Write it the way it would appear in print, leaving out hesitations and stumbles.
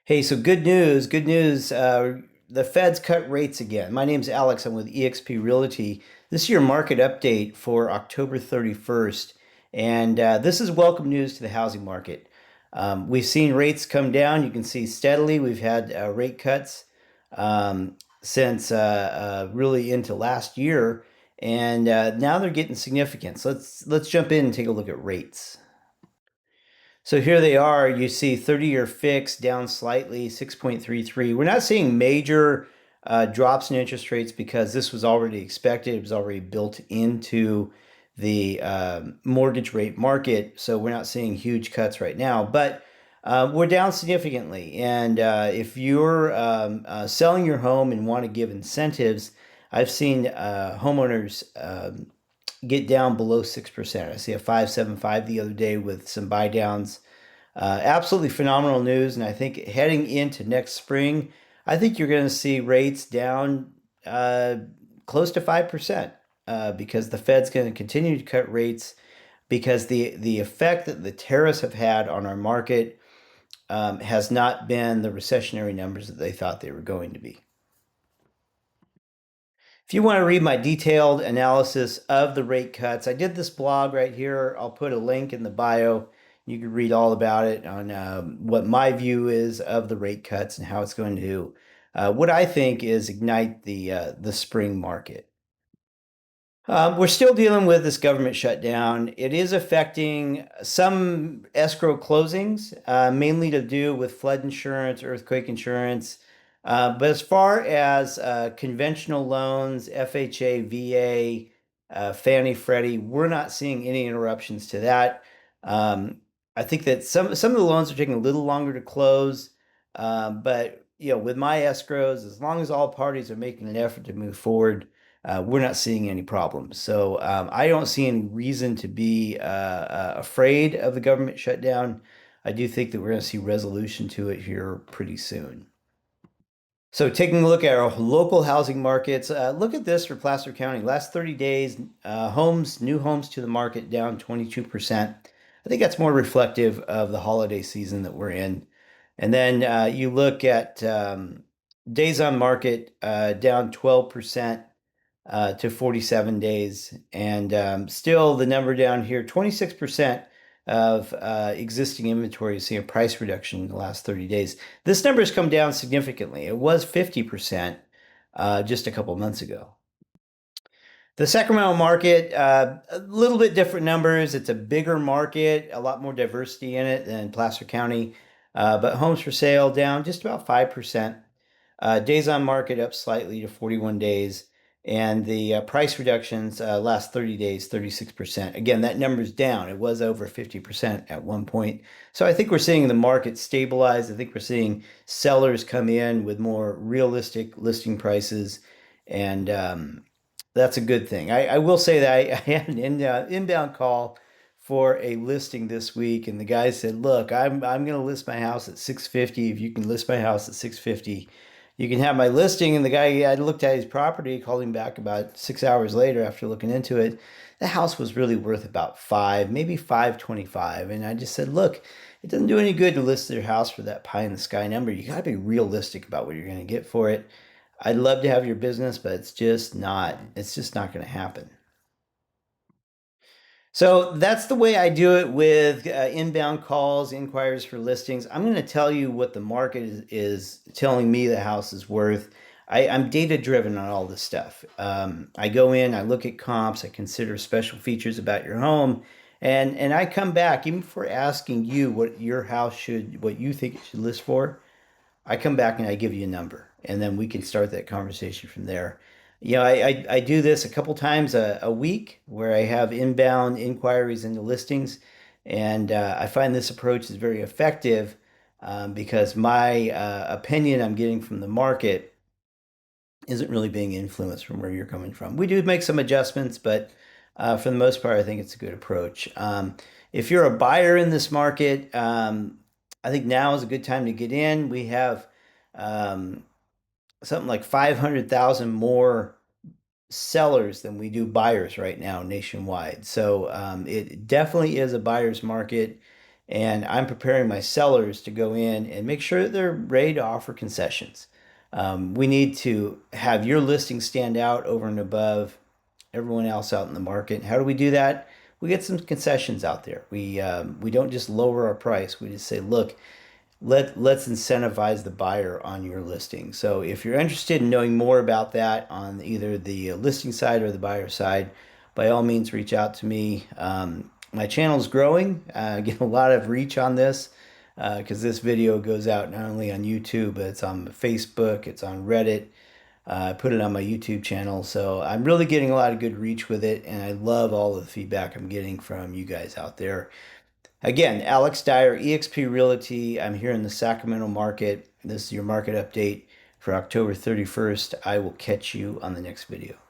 Hey, so good news, good news. The Fed's cut rates again. My name's Alex. I'm with eXp Realty. This is your market update for October 31st. And this is welcome news to the housing market. We've seen rates come down. You can see steadily. We've had rate cuts since really into last year. And now they're getting significant. So let's jump in and take a look at rates. So here they are. You see 30-year fix down slightly, 6.33. We're not seeing major drops in interest rates because this was already expected. It was already built into the mortgage rate market. So we're not seeing huge cuts right now, but we're down significantly. And if you're selling your home and want to give incentives, I've seen homeowners get down below 6%. I see a 5.75 the other day with some buy downs. Absolutely phenomenal news. And I think heading into next spring, I think you're going to see rates down close to 5% because the Fed's going to continue to cut rates because the effect that the tariffs have had on our market has not been the recessionary numbers that they thought they were going to be. If you want to read my detailed analysis of the rate cuts, I did this blog right here. I'll put a link in the bio. You can read all about it on what my view is of the rate cuts and how it's going to, what I think is ignite the spring market. We're still dealing with this government shutdown. It is affecting some escrow closings, mainly to do with flood insurance, earthquake insurance. But as far as conventional loans, FHA, VA, Fannie, Freddie, we're not seeing any interruptions to that. I think that some of the loans are taking a little longer to close, but with my escrows, as long as all parties are making an effort to move forward, we're not seeing any problems. So I don't see any reason to be afraid of the government shutdown. I do think that we're going to see resolution to it here pretty soon. So taking a look at our local housing markets, look at this for Placer County. Last 30 days, new homes to the market down 22%. I think that's more reflective of the holiday season that we're in. And then you look at days on market down 12% to 47 days. And still the number down here, 26% of existing inventory is seeing a price reduction in the last 30 days. This number has come down significantly. It was 50% just a couple months ago. The Sacramento market, a little bit different numbers. It's a bigger market, a lot more diversity in it than Placer County, but homes for sale down just about 5%. Days on market up slightly to 41 days. And the price reductions last 30 days, 36%. Again, that number's down. It was over 50% at one point. So I think we're seeing the market stabilize. I think we're seeing sellers come in with more realistic listing prices. And that's a good thing. I will say that I had an inbound call for a listing this week, and the guy said, "Look, I'm going to list my house at 650. If you can list my house at 650, you can have my listing." And the guy, I looked at his property, called him back about 6 hours later after looking into it. The house was really worth about five, maybe 525. And I just said, "Look, it doesn't do any good to list their house for that pie in the sky number. You got to be realistic about what you're going to get for it. I'd love to have your business, but it's just not going to happen." So that's the way I do it with inbound calls, inquiries for listings. I'm going to tell you what the market is telling me the house is worth. I'm data driven on all this stuff. I go in, I look at comps, I consider special features about your home, and I come back even for asking you what your house should, what you think it should list for. I come back and I give you a number, and then we can start that conversation from there. I do this a couple times a week where I have inbound inquiries into listings, and I find this approach is very effective because my opinion I'm getting from the market isn't really being influenced from where you're coming from. We do make some adjustments, but for the most part, I think it's a good approach. If you're a buyer in this market, I think now is a good time to get in. We have um, something like 500,000 more sellers than we do buyers right now nationwide. So it definitely is a buyer's market. and I'm preparing my sellers to go in and make sure that they're ready to offer concessions. We need to have your listing stand out over and above everyone else out in the market. How do we do that? We get some concessions out there. We don't just lower our price. We just say, look, let's incentivize the buyer on your listing. So if you're interested in knowing more about that on either the listing side or the buyer side, by all means reach out to me. My channel is growing. I get a lot of reach on this because this video goes out not only on YouTube, but it's on Facebook, it's on Reddit. I put it on my YouTube channel, so I'm really getting a lot of good reach with it, and I love all of the feedback I'm getting from you guys out there. Again, Alex Dyer, eXp Realty. I'm here in the Sacramento market. This is your market update for October 31st. I will catch you on the next video.